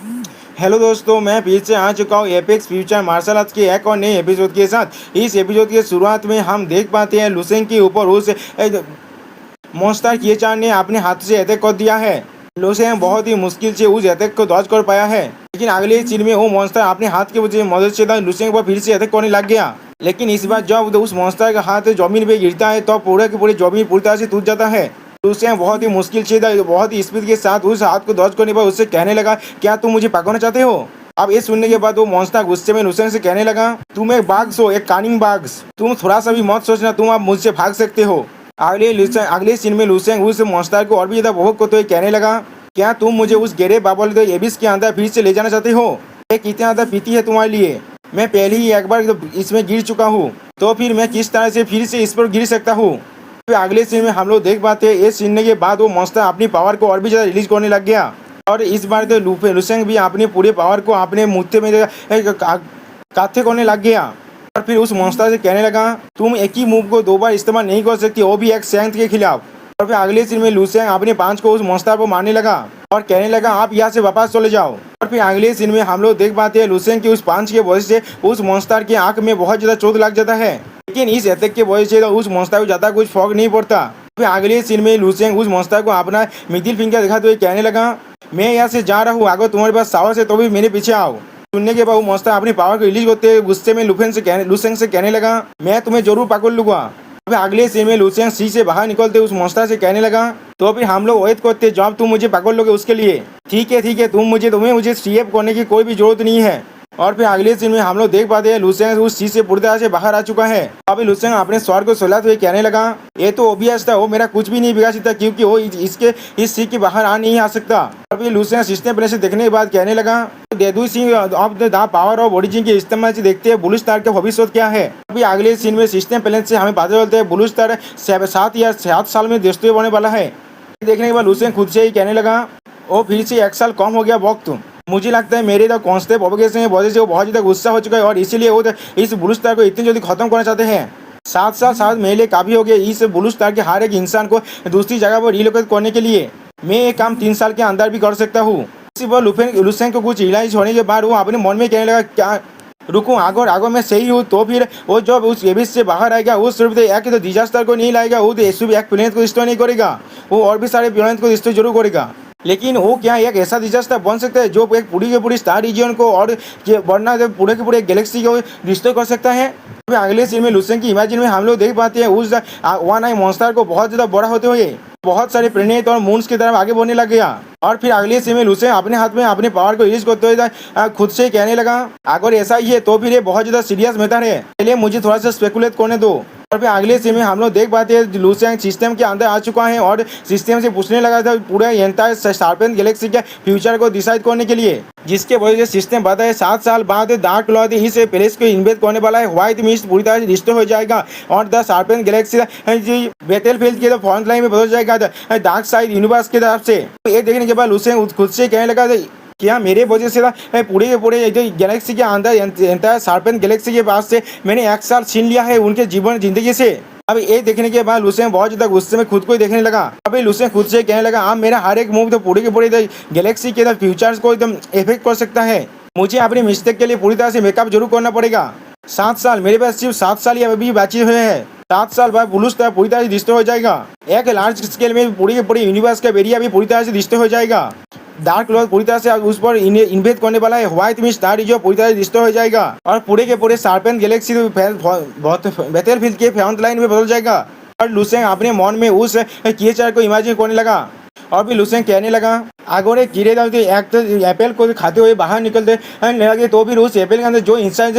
Hello दोस्तों, मैं फिर से आ चुका हूँ एपेक्स फ्यूचर मार्शल आर्ट्स के एक और नए एपिसोड के साथ। इस एपिसोड के शुरुआत में हम देख पाते हैं लुसेंग के ऊपर उस मॉन्स्टर किएचान ने अपने हाथ से अटैक कर दिया है। लुसेंग बहुत ही मुश्किल से उस अटैक को डॉज कर पाया है, लेकिन अगले सीन में वो मॉन्स्टर अपने हाथ की मदद से लुसेंग पर फिर से अटैक करने लग गया। लेकिन इस बार जब उस मॉन्स्टर का हाथ जमीन पे गिरता है तो पूरे के पूरे जमीन पूरी तरह से टूट जाता है। लुसेंग बहुत ही मुश्किल से बहुत ही स्पीड के साथ उस हाथ को डॉज करने पर उससे कहने लगा, क्या तुम मुझे पकड़ना चाहते हो? अब ये सुनने के बाद वो मॉन्स्टर गुस्से में लुसेंग से कहने लगा, तुम एक बाघ हो, एक कानिंग बाघ। तुम थोड़ा सा भी मत सोचना तुम अब मुझसे भाग सकते हो। अगले सीन में लुसेंग उस मॉन्स्टर को और भी ज्यादा भोग करते हुए कहने लगा, क्या तुम मुझे उस गहरे बाबल एबिस के अंदर फिर से ले जाना चाहते हो? ये कितना ज्यादा पीती है तुम्हारे लिए। मैं पहले ही एक बार इसमें गिर चुका हूँ, तो फिर मैं किस तरह से फिर से इस पर गिर सकता हूँ। फिर अगले सीन में हम लोग देख पाते हैं ये सुनने के बाद वो मॉन्स्टर अपनी पावर को और भी ज्यादा रिलीज करने लग गया। और इस बार तो लुसेंग भी अपने पूरे पावर को अपने मुट्ठी में काथे करने लग गया। और फिर उस मॉन्स्टर से कहने लगा, तुम एक ही मूव को दो बार इस्तेमाल नहीं कर सकती, वो भी एक स्ट्रेंथ के खिलाफ। और फिर अगले सीन में लुसेंग अपने पांच को उस मॉन्स्टर पर मारने लगा और कहने लगा, आप यहाँ से वापस चले जाओ। और फिर अगले सीन में हम लोग देख पाते हैं लुसेंग की उस पांच के वजह से उस मॉन्स्टर की आंख में बहुत ज्यादा चोट लग जाता है, लेकिन इस अटैक के वजह से उस मॉन्स्टर को ज्यादा कुछ फर्क नहीं पड़ता। फिर अगले सीन में लुसेंग उस मॉन्स्टर को अपना मिडिल फिंगर दिखाते हुए कहने लगा, मैं यहाँ से जा रहा हूँ, अगर तुम्हारे पास साहस है तो भी मेरे पीछे आओ। सुनने के बाद वो मॉन्स्टर अपनी पावर को रिलीज करते हुए गुस्से में लुसेंग से कहने लगा, मैं तुम्हें जरूर पकड़ लूंगा। फिर अगले सीन में लुसेंग सी से बाहर निकलते उस मॉन्स्टर से कहने लगा, तो फिर हम लोग वेट करते जब तुम मुझे पकड़ लोगे उसके लिए। ठीक है, तुम्हें मुझे सीएफ करने की कोई भी जरूरत नहीं है। और फिर अगले सीन में हम लोग देख पाते हैं लुसेंग उस चीज से पूरी तरह से बाहर आ चुका है। अभी लुसेंग अपने स्वर को सुलाते हुए कहने लगा, ये तो ओबियस था, वो मेरा कुछ भी नहीं बिगाड़ सकता क्योंकि वो इस सीट के बाहर आ नहीं आ सकता। अभी लुसेंग सिस्टम प्लेन से देखने के बाद कहने लगा, देदुई of the power of origin के इस्तेमाल से देखते हैं ब्लू स्टार का भविष्य क्या है। अभी अगले सीन में सिस्टम प्लेन से हमें पता चलता है ब्लू स्टार 7 साल में देशों होने वाला है। देखने के बाद लुसेंग खुद से ही कहने लगा, वो फिर से 1 साल कम हो गया वक्त। मुझे लगता है मेरे तो कॉन्स्टेबल ऑब्लिगेशन की वजह से वो बहुत ज़्यादा गुस्सा हो चुका है और इसीलिए वो इस ब्लू स्टार को इतनी जल्दी खत्म करना चाहते हैं। 7 साल शायद मेरे लिए काफ़ी हो गए इस ब्लू स्टार के हर एक इंसान को दूसरी जगह पर रिलोकेट करने के लिए। मैं ये काम 3 साल के अंदर भी कर सकता हूँ। इसी पर लुसेंग को कुछ रियलाइज होने के बाद वो अपने मन में कहने लगा, क्या रुकूं, अगर मैं सही हूँ तो फिर वो जब उस एबिस से बाहर आएगा वो सिर्फ एक तो डिजास्टर को नहीं लाएगा, वो तो एक प्लेनेट को डिस्ट्रॉय नहीं करेगा, वो और भी सारे प्लेनेट को डिस्ट्रॉय जरूर करेगा। लेकिन वो क्या एक ऐसा डिजास्टर बन सकता है जो एक पूरी के पूरी स्टार रीजन को और वरना पूरे के पूरे गैलेक्सी को डिस्ट्रॉय कर सकता है। अगले सीन में लुसेंग की इमेजिन में हम लोग देख पाते हैं उस वन आई मॉन्स्टर को बहुत ज्यादा बड़ा होते हुए बहुत सारे प्लेनेट और मून्स की तरफ आगे बढ़ने लग गया। और फिर अगले सीन में लुसेंग अपने हाथ में अपने पावर को रिलीज करते हुए खुद से कहने लगा, अगर ऐसा ही है तो फिर ये बहुत ज्यादा सीरियस मैटर है, पहले मुझे थोड़ा सा स्पेकुलेट करने दो। और फिर अगले सीन में हम लोग देख पाते हैं लुसेंग सिस्टम के अंदर आ चुका है और सिस्टम से पूछने लगा था पूरे एंटायर शार्पेन गैलेक्सी के फ्यूचर को डिसाइड करने के लिए, जिसके वजह से सिस्टम बताता है 7 साल बाद डार्क लॉर्ड इस प्लेस को इन्वेस्ट करने वाला है। व्हाइट मिस्ट पूरी तरह से डिस्ट्रॉय हो जाएगा और द शार्पेन गैलेक्सी बैटलफील्ड के फ्रंट लाइन में बदल जाएगा डार्क साइड यूनिवर्स की तरफ से। ये देखने के बाद लुसेंग खुद से कहने लगा, क्या मेरे वजह से पूरे के पूरे गैलेक्सी के अंदर एंटायर शार्पेन गैलेक्सी के पास से मैंने 1 साल छीन लिया है उनके जीवन जिंदगी से। अब ये देखने के बाद लुसेंग बहुत ज्यादा गुस्से में खुद को ही देखने लगा। अभी लुसेंग खुद से कहने लगा, अब मेरा हर एक मूव तो पूरे के पूरे गैलेक्सी के फ्यूचर्स को एकदम इफेक्ट कर सकता है। मुझे अपनी मिस्टेक के लिए पूरी तरह से मेकअप जरूर करना पड़ेगा। 7 साल मेरे पास सिर्फ 7 साल ही अभी बचे हुए हैं। 7 साल बाद ब्लू स्टार पूरी तरह से डिस्ट्रॉय हो जाएगा। एक लार्ज स्केल में पूरी के पूरे यूनिवर्स का एरिया भी पूरी तरह से डिस्ट्रॉय हो जाएगा। डार्क लॉर्ड पूरी तरह से उस पर इन्वेस्ट करने वाला है। व्हाइट मिस्ट स्टार जो पूरी तरह से डिस्ट्रॉय हो जाएगा और पूरे के पूरे शार्पेन गैलेक्सी बैटलफील्ड के फ्रंट लाइन में बदल जाएगा। और लुसेंग अपने मन में उस क्रिएचर को इमेजिन करने लगा। और भी लुसेंग कहने लगा, अगर एक कीड़े एक तो एप्पल को खाते हुए बाहर निकलते लगे तो फिर उस एप्पल के अंदर जो इंसान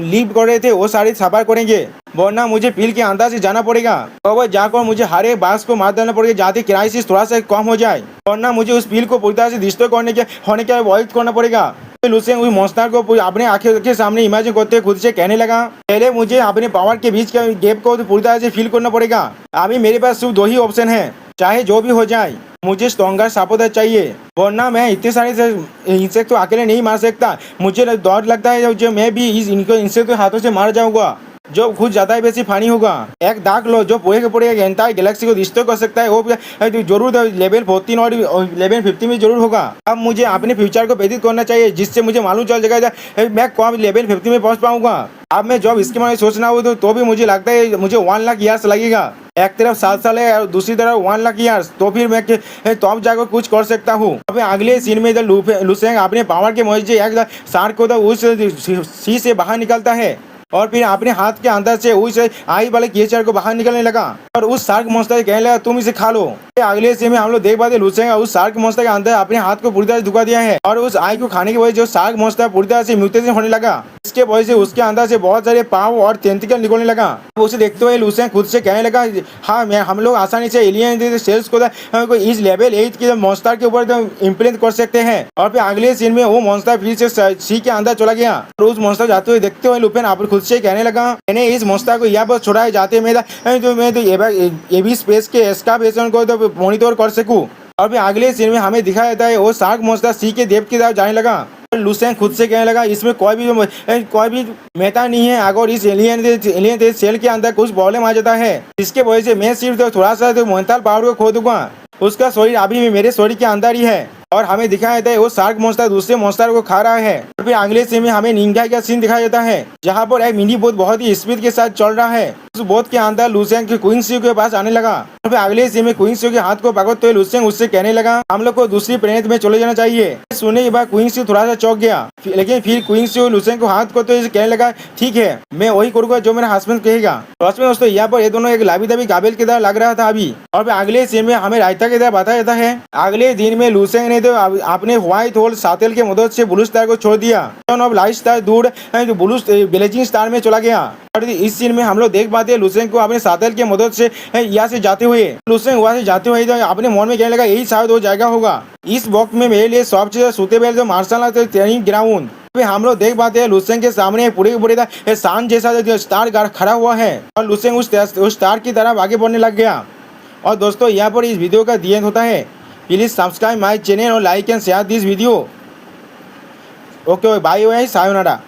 लीव कर रहे थे वो सारे सफर करेंगे, वरना मुझे फील्ड के अंदर से जाना पड़ेगा और जाकर मुझे हर एक बास को मार देना पड़ेगा जाते क्राइसिस थोड़ा सा कम हो जाए, वरना मुझे उस फील्ड को पूरी तरह से डिस्ट्रॉय होने के अवॉइड करना पड़ेगा। लुसेंग उस मॉन्स्टर को अपने आंखें के सामने इमेजिन करते खुद से कहने लगा, पहले मुझे अपने पावर के बीच के गैप को पूरी तरह से फील करना पड़ेगा। अभी मेरे पास सिर्फ 2 ही ऑप्शन है, चाहे जो भी हो जाए मुझे स्ट्रॉन्गर सपोर्टर चाहिए, वरना मैं इतने सारे इंसेक्ट तो अकेले नहीं मार सकता। मुझे डर लगता है जो मैं भी इनसे तो हाथों से मार जाऊंगा। जो खुद ज्यादा ही बेसी फानी होगा। एक दाग लो जो पूरे के पूरे एक एंटायर गैलेक्सी को डिस्ट्रॉय कर सकता है, वो जरूर लेवल 14 और लेवल 50 में जरूर होगा। अब मुझे अपने फ्यूचर को प्रेडिक्ट करना चाहिए, जिससे मुझे मालूम चल जाएगा मैं कब लेवल 50 में पहुंच पाऊंगा। अब मैं जब इसके बारे में सोचना हो तो भी मुझे लगता है मुझे 1 लाख ईयर्स लगेगा। एक तरफ 7 साल है और दूसरी तरफ 1 लाख ईयर्स, तो फिर मैं तब जाकर कुछ कर सकता हूँ। अब अगले सीन में जब लुसेंग अपने पावर के मदद से एक शार्क को उस सी से बाहर निकलता है और फिर अपने हाथ के अंदर से उस आई वाले क्रिएचर को बाहर निकलने लगा और उस शार्क मॉन्स्टर कहने लगा तुम इसे खा लो। अगले सीन में हम लोग देख पाते लुसेंग उस शार्क मॉन्स्टर के अंदर अपने हाथ को पूरी तरह से धुका दिया है और उस आई को खाने की वजह से जो शार्क मॉन्स्टर पूरी तरह से म्यूटेशन होने लगा। इसके वजह से उसके अंदर से बहुत सारे पाँव और टेंटिकल निकलने लगा। उसे देखते हुए लुसेंग खुद से कहने लगा हाँ हम लोग आसानी से एलियन सेल्स को इस लेवल 8 के मॉन्स्टर के ऊपर इम्प्लीमेंट कर सकते हैं। और फिर अगले सीन में वो मॉन्स्टर फिर से सी के अंदर चला गया और उस मॉन्स्टर जाते हुए देखते हुए लुपेन आप खुद से कहने लगा मैंने इस मॉन्स्टर को यहाँ पर छुड़ाए जाते मैं एबी स्पेस के एस्कावेशन को तो मॉनिटर कर सकूं। और फिर अगले सीन में हमें दिखाया जाता है वो शार्क मॉन्स्टर सी के देव की तरफ जाने लगा। लुसेंग खुद से कहने लगा इसमें कोई भी मेहता नहीं है। अगर इस एलियन सेल के अंदर कुछ प्रॉब्लम आ जाता है जिसके वजह से मैं सिर्फ थोड़ा सा मेंटल पावर को खो दूंगा, उसका शरीर अभी भी मेरे शरीर के अंदर ही है। और हमें दिखाया जाता है वो शार्क मॉन्स्टर दूसरे मॉन्स्टर को खा रहा है। और फिर अगले सीन में हमें निंजा का सीन दिखाया जाता है जहाँ पर एक मिनी बोट बहुत ही स्पीड के साथ चल रहा है। उस बोट के अंदर लुसेंग के क्वीन सी के पास आने लगा और फिर अगले सीन में क्वीन सी के हाथ को पकड़ते हुए लुसेंग उससे कहने लगा हम लोग को दूसरी प्लेनेट में चले जाना चाहिए। सुनने के बाद क्वीन सी थोड़ा सा चौंक गया, लेकिन फिर क्वीन सी लुसेंग को हाथ को तो कहने लगा ठीक है मैं वही करूंगा जो मेरा हस्बैंड कहेगा। दोस्तों यहाँ पर ये दोनों एक लाभी दाबी काबिल की तरह लग रहा था अभी। और फिर अगले सीन में हमें रायता की तरह बताया जाता है अगले दिन में लुसेंग ने तो अपने व्हाइट होल सातेल के मदद से ब्लू स्टार को छोड़ दिया और लाइट स्टार दूर ब्लू ब्लेजिंग स्टार में चला गया। और इस सीन में हम लोग देख पाते हैं लुसेंग को अपने सातेल के मदद से यहाँ से जाते हुए तो अपने मन में कहने लगा यही शायद वो जाएगा होगा। इस वक्त में मेरे लिए सबसे सूटेबल जो मार्शल आर्ट ट्रेनिंग ग्राउंड हम लोग देख पाते हैं लुसेंग के सामने पूरे शान जैसा स्टार खड़ा हुआ है और लुसेंग उस स्टार की तरफ आगे बढ़ने लग गया। और दोस्तों यहाँ पर इस वीडियो का दी एंड होता है। प्लीज सब्सक्राइब माय चैनल और like and share this video. Okay bye bye sayonara.